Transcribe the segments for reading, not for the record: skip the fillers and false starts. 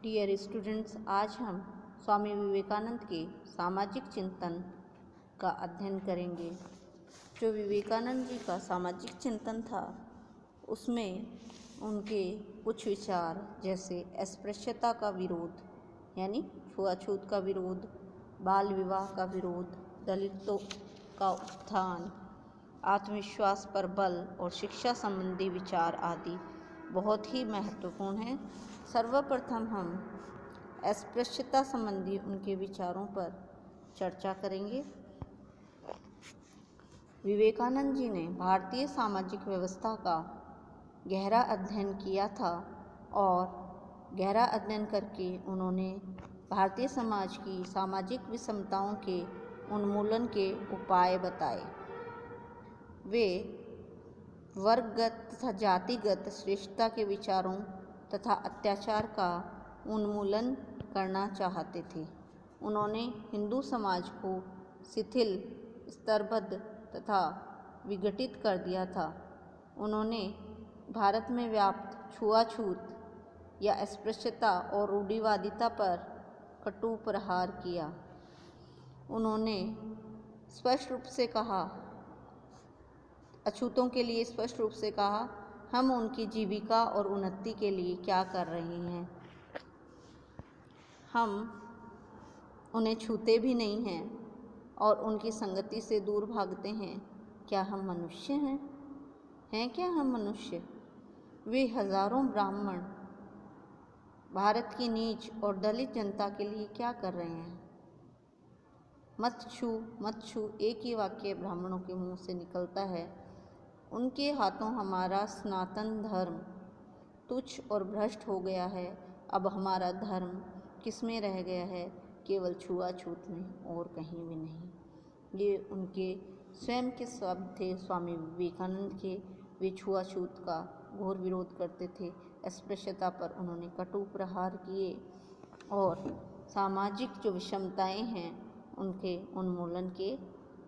Dear students, आज हम स्वामी विवेकानंद के सामाजिक चिंतन का अध्ययन करेंगे। जो विवेकानंद जी का सामाजिक चिंतन था उसमें उनके कुछ विचार जैसे अस्पृश्यता का विरोध यानी छुआछूत का विरोध, बाल विवाह का विरोध, दलितों का उत्थान, आत्मविश्वास पर बल और शिक्षा संबंधी विचार आदि बहुत ही महत्वपूर्ण हैं। सर्वप्रथम हम अस्पृश्यता संबंधी उनके विचारों पर चर्चा करेंगे। विवेकानंद जी ने भारतीय सामाजिक व्यवस्था का गहरा अध्ययन किया था और गहरा अध्ययन करके उन्होंने भारतीय समाज की सामाजिक विषमताओं के उन्मूलन के उपाय बताए। वे वर्गगत तथा जातिगत श्रेष्ठता के विचारों तथा अत्याचार का उन्मूलन करना चाहते थे। उन्होंने हिंदू समाज को शिथिल, स्तरबद्ध तथा विघटित कर दिया था। उन्होंने भारत में व्याप्त छुआछूत या अस्पृश्यता और रूढ़िवादिता पर कटु प्रहार किया। उन्होंने स्पष्ट रूप से कहा, अछूतों के लिए स्पष्ट रूप से कहा, हम उनकी जीविका और उन्नति के लिए क्या कर रहे हैं। हम उन्हें छूते भी नहीं हैं और उनकी संगति से दूर भागते हैं। क्या हम मनुष्य हैं? क्या हम मनुष्य? वे हजारों ब्राह्मण भारत की नीच और दलित जनता के लिए क्या कर रहे हैं। मत छू मत छू, एक ही वाक्य ब्राह्मणों के मुंह से निकलता है। उनके हाथों हमारा सनातन धर्म तुच्छ और भ्रष्ट हो गया है। अब हमारा धर्म किस में रह गया है? केवल छुआछूत में और कहीं भी नहीं। ये उनके स्वयं के शब्द थे स्वामी विवेकानंद के। वे छुआछूत का घोर विरोध करते थे। अस्पृश्यता पर उन्होंने कटु प्रहार किए और सामाजिक जो विषमताएं हैं उनके उन्मूलन के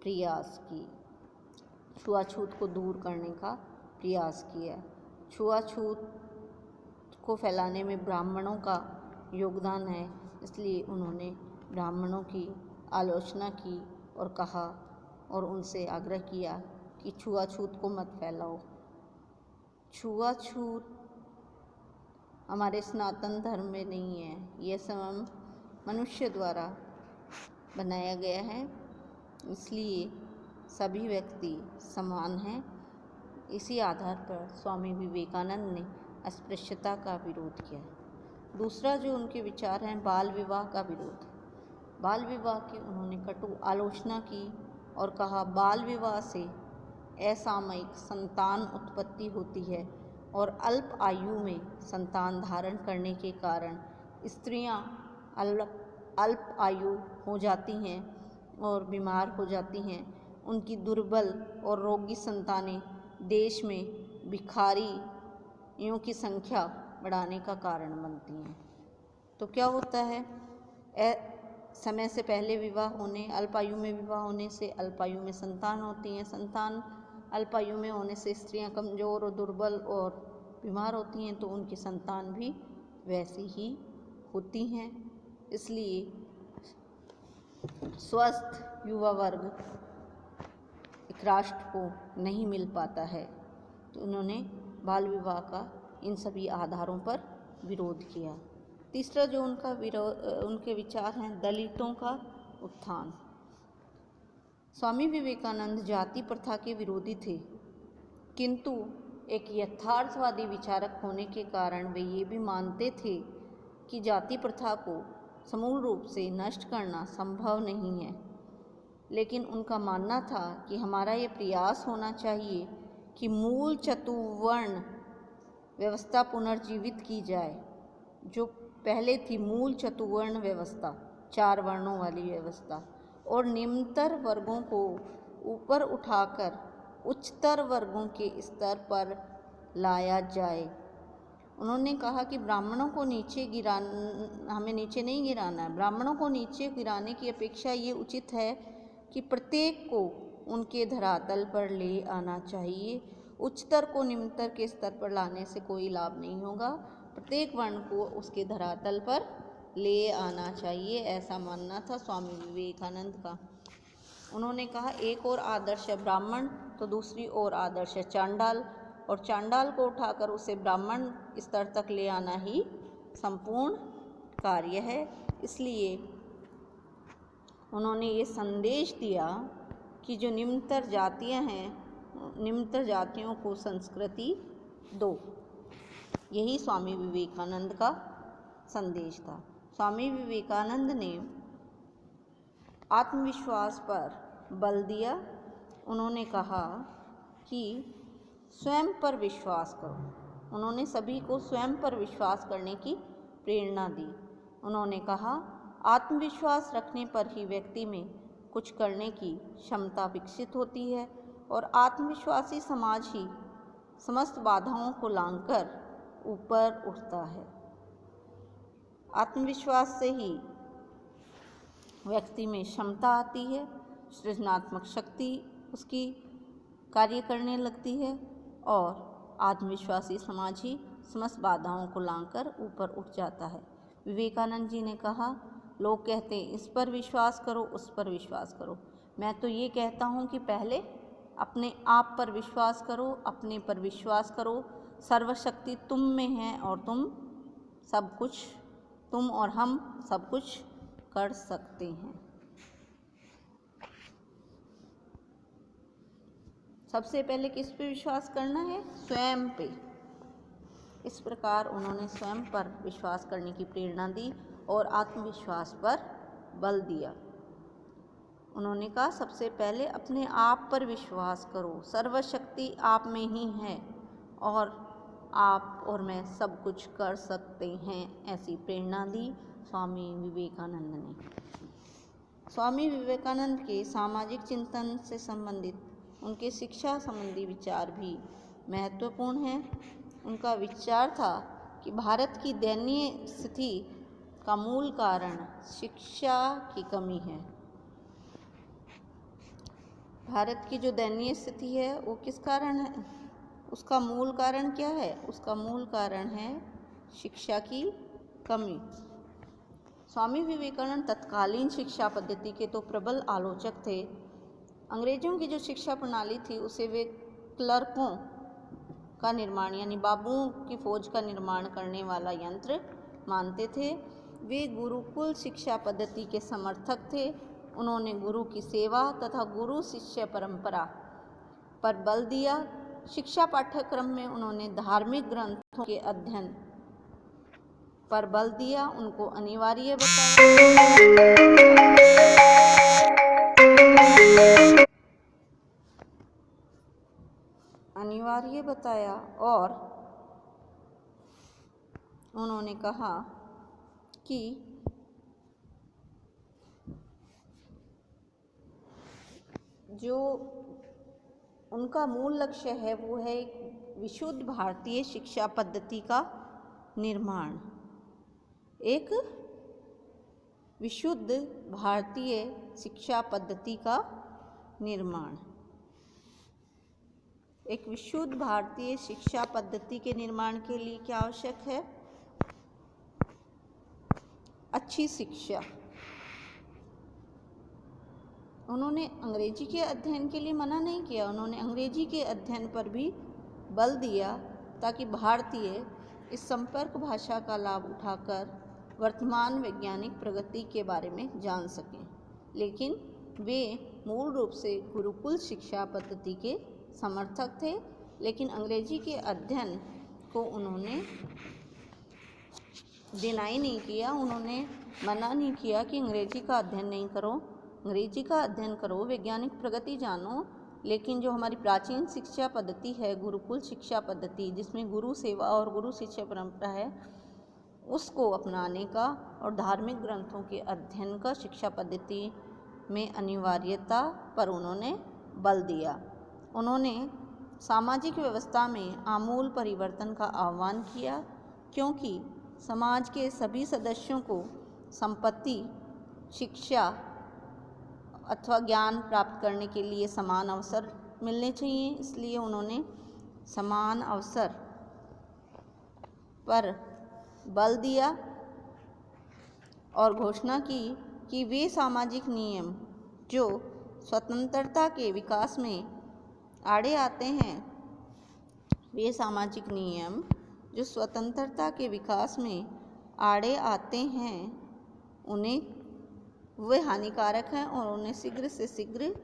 प्रयास किए। छुआछूत को दूर करने का प्रयास किया। छुआछूत को फैलाने में ब्राह्मणों का योगदान है, इसलिए उन्होंने ब्राह्मणों की आलोचना की और कहा और उनसे आग्रह किया कि छुआछूत को मत फैलाओ। छुआछूत हमारे सनातन धर्म में नहीं है। यह सब मनुष्य द्वारा बनाया गया है, इसलिए सभी व्यक्ति समान हैं। इसी आधार पर स्वामी विवेकानंद ने अस्पृश्यता का विरोध किया। दूसरा जो उनके विचार हैं, बाल विवाह का विरोध। बाल विवाह की उन्होंने कटु आलोचना की और कहा, बाल विवाह से असामयिक संतान उत्पत्ति होती है और अल्प आयु में संतान धारण करने के कारण स्त्रियां अल्प आयु हो जाती हैं और बीमार हो जाती हैं। उनकी दुर्बल और रोगी संतानें देश में भिखारियों की संख्या बढ़ाने का कारण बनती हैं। तो क्या होता है, समय से पहले विवाह होने, अल्पायु में विवाह होने से अल्पायु में संतान होती हैं। संतान अल्पायु में होने से स्त्रियां कमज़ोर और दुर्बल और बीमार होती हैं, तो उनकी संतान भी वैसी ही होती हैं। इसलिए स्वस्थ युवा वर्ग एक राष्ट्र को नहीं मिल पाता है। तो उन्होंने बाल विवाह का इन सभी आधारों पर विरोध किया। तीसरा जो उनके विचार हैं, दलितों का उत्थान। स्वामी विवेकानंद जाति प्रथा के विरोधी थे, किंतु एक यथार्थवादी विचारक होने के कारण वे ये भी मानते थे कि जाति प्रथा को समूल रूप से नष्ट करना संभव नहीं है। लेकिन उनका मानना था कि हमारा ये प्रयास होना चाहिए कि मूल चतुर्वर्ण व्यवस्था पुनर्जीवित की जाए, जो पहले थी मूल चतुर्वर्ण व्यवस्था, 4 वर्णों वाली व्यवस्था, और निम्नतर वर्गों को ऊपर उठाकर उच्चतर वर्गों के स्तर पर लाया जाए। उन्होंने कहा कि ब्राह्मणों को हमें नीचे नहीं गिराना है। ब्राह्मणों को नीचे गिराने की अपेक्षा ये उचित है कि प्रत्येक को उनके धरातल पर ले आना चाहिए। उच्चतर को निम्नतर के स्तर पर लाने से कोई लाभ नहीं होगा। प्रत्येक वर्ण को उसके धरातल पर ले आना चाहिए, ऐसा मानना था स्वामी विवेकानंद का। उन्होंने कहा एक और आदर्श है ब्राह्मण तो दूसरी ओर आदर्श है चांडाल, और चांडाल को उठाकर उसे ब्राह्मण स्तर तक ले आना ही संपूर्ण कार्य है। इसलिए उन्होंने ये संदेश दिया कि जो निम्नतर जातियां हैं, निम्नतर जातियों को संस्कृति दो। यही स्वामी विवेकानंद का संदेश था। स्वामी विवेकानंद ने आत्मविश्वास पर बल दिया। उन्होंने कहा कि स्वयं पर विश्वास करो। उन्होंने सभी को स्वयं पर विश्वास करने की प्रेरणा दी। उन्होंने कहा आत्मविश्वास रखने पर ही व्यक्ति में कुछ करने की क्षमता विकसित होती है और आत्मविश्वासी समाज ही समस्त बाधाओं को लांघकर ऊपर उठता है। आत्मविश्वास से ही व्यक्ति में क्षमता आती है, सृजनात्मक शक्ति उसकी कार्य करने लगती है और आत्मविश्वासी समाज ही समस्त बाधाओं को लांघकर ऊपर उठ जाता है। विवेकानंद जी ने कहा लोग कहते हैं इस पर विश्वास करो, उस पर विश्वास करो। मैं तो ये कहता हूँ कि पहले अपने आप पर विश्वास करो, अपने पर विश्वास करो। सर्वशक्ति तुम में है और तुम और हम सब कुछ कर सकते हैं। सबसे पहले किस पे विश्वास करना है? स्वयं पे। इस प्रकार उन्होंने स्वयं पर विश्वास करने की प्रेरणा दी और आत्मविश्वास पर बल दिया। उन्होंने कहा सबसे पहले अपने आप पर विश्वास करो, सर्वशक्ति आप में ही है और आप और मैं सब कुछ कर सकते हैं। ऐसी प्रेरणा दी स्वामी विवेकानंद ने। स्वामी विवेकानंद के सामाजिक चिंतन से संबंधित उनके शिक्षा संबंधी विचार भी महत्वपूर्ण हैं। उनका विचार था कि भारत की दयनीय स्थिति का मूल कारण शिक्षा की कमी है। भारत की जो दयनीय स्थिति है वो किस कारण है? उसका मूल कारण क्या है? उसका मूल कारण है शिक्षा की कमी। स्वामी विवेकानंद तत्कालीन शिक्षा पद्धति के तो प्रबल आलोचक थे। अंग्रेजों की जो शिक्षा प्रणाली थी उसे वे क्लर्कों का निर्माण यानी बाबुओं की फौज का निर्माण करने वाला यंत्र मानते थे। वे गुरुकुल शिक्षा पद्धति के समर्थक थे। उन्होंने गुरु की सेवा तथा गुरु शिष्य परंपरा पर बल दिया। शिक्षा पाठ्यक्रम में उन्होंने धार्मिक ग्रंथों के अध्ययन पर बल दिया। उनको अनिवार्य बताया और उन्होंने कहा कि जो उनका मूल लक्ष्य है वो है विशुद्ध भारतीय शिक्षा पद्धति का निर्माण। एक विशुद्ध भारतीय शिक्षा पद्धति का निर्माण। एक विशुद्ध भारतीय शिक्षा पद्धति के निर्माण के लिए क्या आवश्यक है? अच्छी शिक्षा। उन्होंने अंग्रेजी के अध्ययन के लिए मना नहीं किया, उन्होंने अंग्रेजी के अध्ययन पर भी बल दिया ताकि भारतीय इस संपर्क भाषा का लाभ उठाकर वर्तमान वैज्ञानिक प्रगति के बारे में जान सकें। लेकिन वे मूल रूप से गुरुकुल शिक्षा पद्धति के समर्थक थे, लेकिन अंग्रेजी के अध्ययन को उन्होंने डिनाई नहीं किया, उन्होंने मना नहीं किया कि अंग्रेजी का अध्ययन नहीं करो, अंग्रेजी का अध्ययन करो, वैज्ञानिक प्रगति जानो। लेकिन जो हमारी प्राचीन शिक्षा पद्धति है गुरुकुल शिक्षा पद्धति, जिसमें गुरु सेवा और गुरु शिष्य परंपरा है, उसको अपनाने का और धार्मिक ग्रंथों के अध्ययन का शिक्षा पद्धति में अनिवार्यता पर उन्होंने बल दिया। उन्होंने सामाजिक व्यवस्था में आमूल परिवर्तन का आह्वान किया, क्योंकि समाज के सभी सदस्यों को संपत्ति, शिक्षा अथवा ज्ञान प्राप्त करने के लिए समान अवसर मिलने चाहिए। इसलिए उन्होंने समान अवसर पर बल दिया और घोषणा की कि वे सामाजिक नियम जो स्वतंत्रता के विकास में आड़े आते हैं, वे सामाजिक नियम जो स्वतंत्रता के विकास में आड़े आते हैं, उन्हें वे हानिकारक हैं और उन्हें शीघ्र से शीघ्र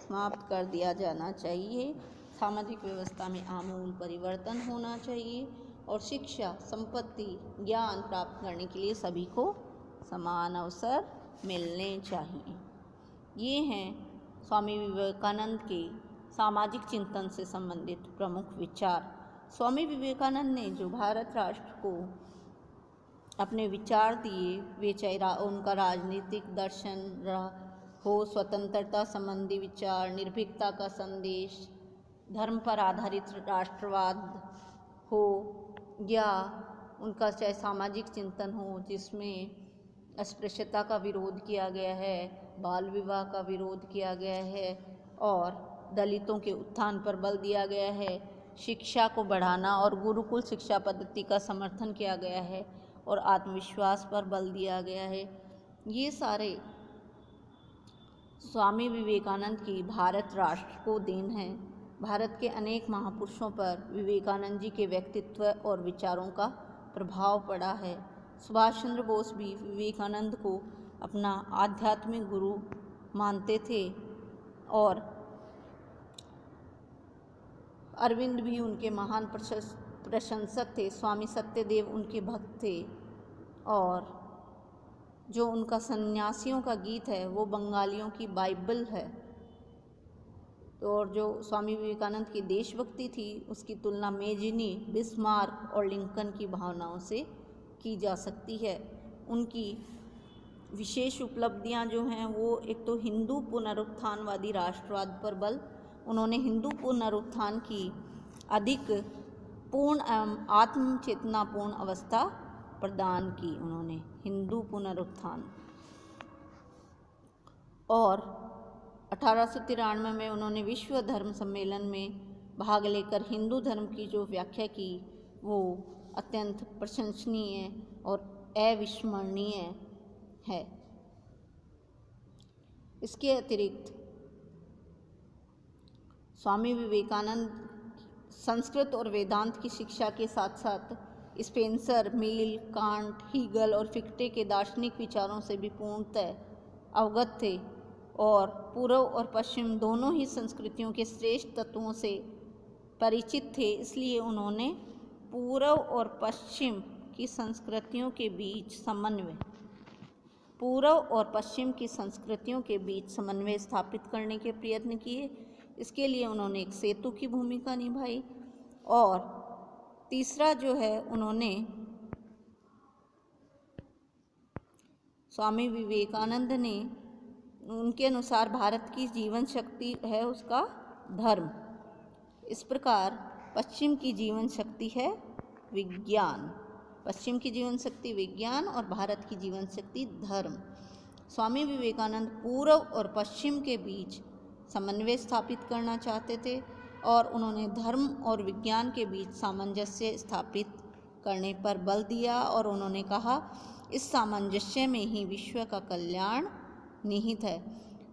समाप्त कर दिया जाना चाहिए। सामाजिक व्यवस्था में आमूल परिवर्तन होना चाहिए और शिक्षा, संपत्ति, ज्ञान प्राप्त करने के लिए सभी को समान अवसर मिलने चाहिए। ये हैं स्वामी विवेकानंद के सामाजिक चिंतन से संबंधित प्रमुख विचार। स्वामी विवेकानंद ने जो भारत राष्ट्र को अपने विचार दिए, वे चाहे उनका राजनीतिक दर्शन हो, स्वतंत्रता संबंधी विचार, निर्भीकता का संदेश, धर्म पर आधारित राष्ट्रवाद हो, या उनका चाहे सामाजिक चिंतन हो जिसमें अस्पृश्यता का विरोध किया गया है, बाल विवाह का विरोध किया गया है और दलितों के उत्थान पर बल दिया गया है, शिक्षा को बढ़ाना और गुरुकुल शिक्षा पद्धति का समर्थन किया गया है और आत्मविश्वास पर बल दिया गया है। ये सारे स्वामी विवेकानंद की भारत राष्ट्र को देन है। भारत के अनेक महापुरुषों पर विवेकानंद जी के व्यक्तित्व और विचारों का प्रभाव पड़ा है। सुभाष चंद्र बोस भी विवेकानंद को अपना आध्यात्मिक गुरु मानते थे और अरविंद भी उनके महान प्रशंसक थे। स्वामी सत्यदेव उनके भक्त थे और जो उनका सन्यासियों का गीत है वो बंगालियों की बाइबल है। और जो स्वामी विवेकानंद की देशभक्ति थी उसकी तुलना मेजिनी, बिस्मार्क और लिंकन की भावनाओं से की जा सकती है। उनकी विशेष उपलब्धियां जो हैं वो एक तो हिंदू पुनरुत्थानवादी राष्ट्रवाद पर बल, उन्होंने हिंदू पुनरुत्थान की अधिक पूर्ण एवं आत्मचेतनापूर्ण अवस्था प्रदान की। उन्होंने हिंदू पुनरुत्थान और 1893 में उन्होंने विश्व धर्म सम्मेलन में भाग लेकर हिंदू धर्म की जो व्याख्या की वो अत्यंत प्रशंसनीय और अविस्मरणीय है। इसके अतिरिक्त स्वामी विवेकानंद संस्कृत और वेदांत की शिक्षा के साथ साथ स्पेंसर, मिल, कांट, हीगल और फिक्टे के दार्शनिक विचारों से भी पूर्णतः अवगत थे और पूर्व और पश्चिम दोनों ही संस्कृतियों के श्रेष्ठ तत्वों से परिचित थे। इसलिए उन्होंने पूर्व और पश्चिम की संस्कृतियों के बीच समन्वय स्थापित करने के प्रयत्न किए। इसके लिए उन्होंने एक सेतु की भूमिका निभाई। और तीसरा जो है, उन्होंने स्वामी विवेकानंद ने उनके अनुसार भारत की जीवन शक्ति है उसका धर्म। इस प्रकार पश्चिम की जीवन शक्ति है विज्ञान, पश्चिम की जीवन शक्ति विज्ञान और भारत की जीवन शक्ति धर्म। स्वामी विवेकानंद पूर्व और पश्चिम के बीच समन्वय स्थापित करना चाहते थे और उन्होंने धर्म और विज्ञान के बीच सामंजस्य स्थापित करने पर बल दिया और उन्होंने कहा इस सामंजस्य में ही विश्व का कल्याण निहित है।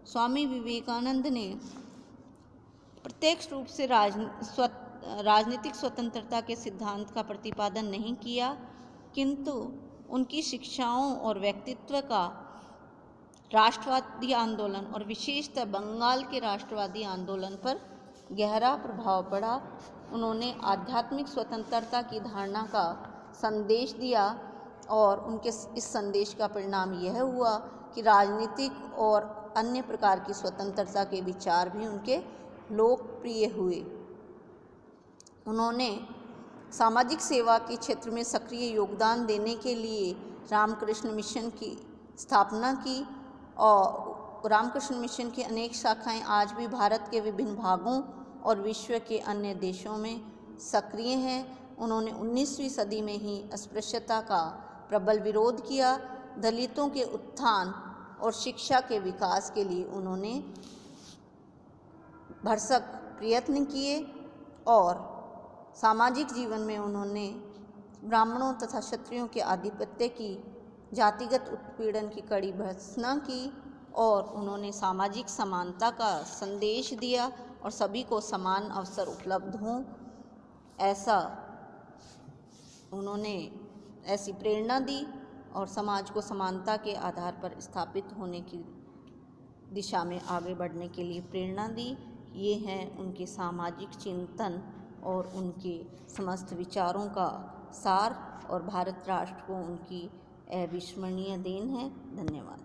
स्वामी विवेकानंद ने प्रत्यक्ष रूप से राजनीतिक स्वतंत्रता के सिद्धांत का प्रतिपादन नहीं किया, किंतु उनकी शिक्षाओं और व्यक्तित्व का राष्ट्रवादी आंदोलन और विशेषतः बंगाल के राष्ट्रवादी आंदोलन पर गहरा प्रभाव पड़ा। उन्होंने आध्यात्मिक स्वतंत्रता की धारणा का संदेश दिया और उनके इस संदेश का परिणाम यह हुआ कि राजनीतिक और अन्य प्रकार की स्वतंत्रता के विचार भी उनके लोकप्रिय हुए। उन्होंने सामाजिक सेवा के क्षेत्र में सक्रिय योगदान देने के लिए रामकृष्ण मिशन की स्थापना की और रामकृष्ण मिशन की अनेक शाखाएं आज भी भारत के विभिन्न भागों और विश्व के अन्य देशों में सक्रिय हैं। उन्होंने 19वीं सदी में ही अस्पृश्यता का प्रबल विरोध किया। दलितों के उत्थान और शिक्षा के विकास के लिए उन्होंने भरसक प्रयत्न किए और सामाजिक जीवन में उन्होंने ब्राह्मणों तथा क्षत्रियों के आधिपत्य की, जातिगत उत्पीड़न की कड़ी भर्त्सना की और उन्होंने सामाजिक समानता का संदेश दिया और सभी को समान अवसर उपलब्ध हों, ऐसा उन्होंने ऐसी प्रेरणा दी और समाज को समानता के आधार पर स्थापित होने की दिशा में आगे बढ़ने के लिए प्रेरणा दी। ये हैं उनके सामाजिक चिंतन और उनके समस्त विचारों का सार और भारत राष्ट्र को उनकी अविस्मरणीय देन है। धन्यवाद।